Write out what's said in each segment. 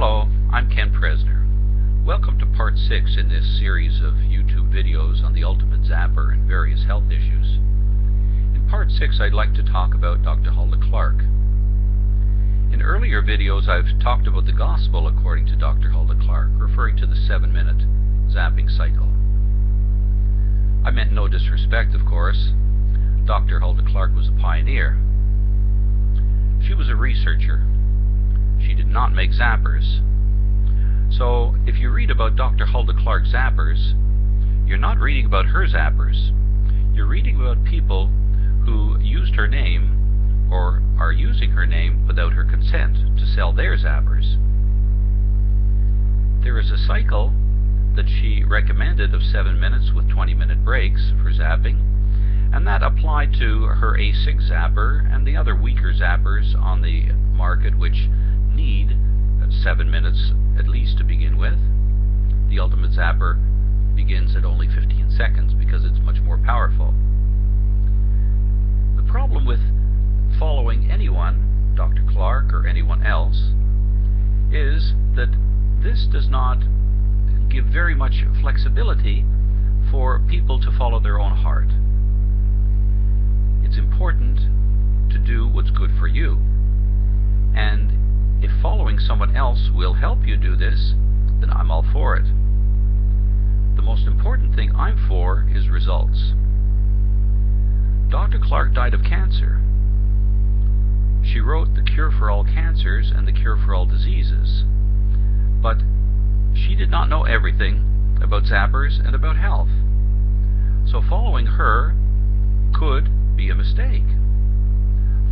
Hello, I'm Ken Presner. Welcome to part 6 in this series of YouTube videos on the ultimate zapper and various health issues. In part 6 I'd like to talk about Dr. Hulda Clark. In earlier videos I've talked about the gospel according to Dr. Hulda Clark, referring to the 7-minute zapping cycle. I meant no disrespect, of course. Dr. Hulda Clark was a pioneer. She was a researcher. She did not make zappers. So, if you read about Dr. Hulda Clark zappers, you're not reading about her zappers. You're reading about people who used her name, or are using her name without her consent, to sell their zappers. There is a cycle that she recommended of 7 minutes with 20-minute breaks for zapping, and that applied to her A6 zapper and the other weaker zappers on the market which need 7 minutes at least to begin with. The ultimate zapper begins at only 15 seconds because it's much more powerful. The problem with following anyone, Dr. Clark or anyone else, is that this does not give very much flexibility for people to follow their own heart. It's important to do what's good for you. And if following someone else will help you do this, then I'm all for it. The most important thing I'm for is results. Dr. Clark died of cancer. She wrote The Cure for All Cancers and The Cure for All Diseases. But she did not know everything about zappers and about health. So following her could be a mistake.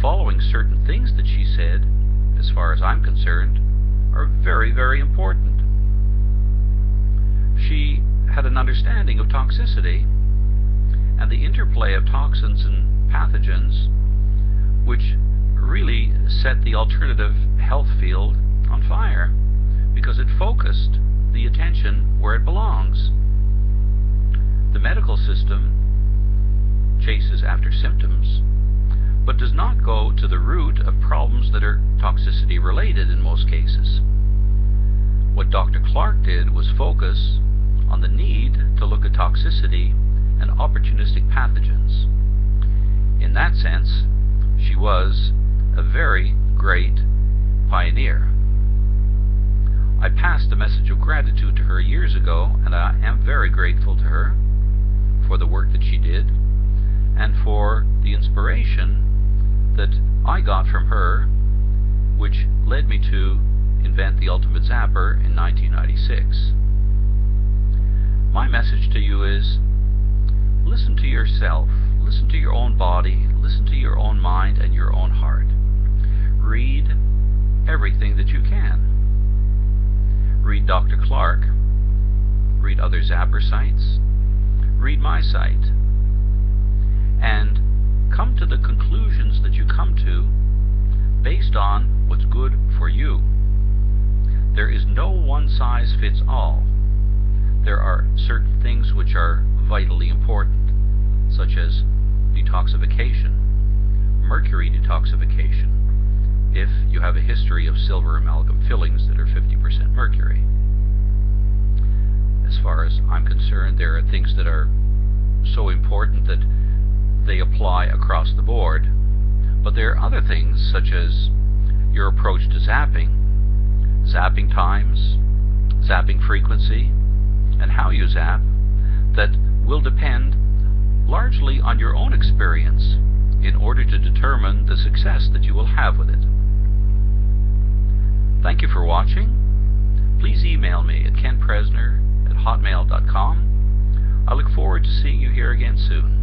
Following certain things that she said, as far as I'm concerned, are very, very important. She had an understanding of toxicity and the interplay of toxins and pathogens, which really set the alternative health field on fire because it focused the attention where it belongs. The medical system chases after symptoms, but does not go to the root of problems that are toxicity related in most cases. What Dr. Clark did was focus on the need to look at toxicity and opportunistic pathogens. In that sense, she was a very great pioneer. I passed a message of gratitude to her years ago, and I am very grateful to her for the work that she did and for the inspiration that I got from her, which led me to invent the ultimate zapper in 1996. My message to you is, listen to yourself, listen to your own body, listen to your own mind and your own heart. Read everything that you can. Read Dr. Clark, read other zapper sites, read my site, and come to the conclusions that you come to based on what's good for you. There is no one size fits all. There are certain things which are vitally important, such as detoxification, mercury detoxification, if you have a history of silver amalgam fillings that are 50% mercury. As far as I'm concerned, there are things that are so important that they apply across the board, but there are other things such as your approach to zapping, zapping times, zapping frequency, and how you zap, that will depend largely on your own experience in order to determine the success that you will have with it. Thank you for watching. Please email me at kenpresner@hotmail.com. I look forward to seeing you here again soon.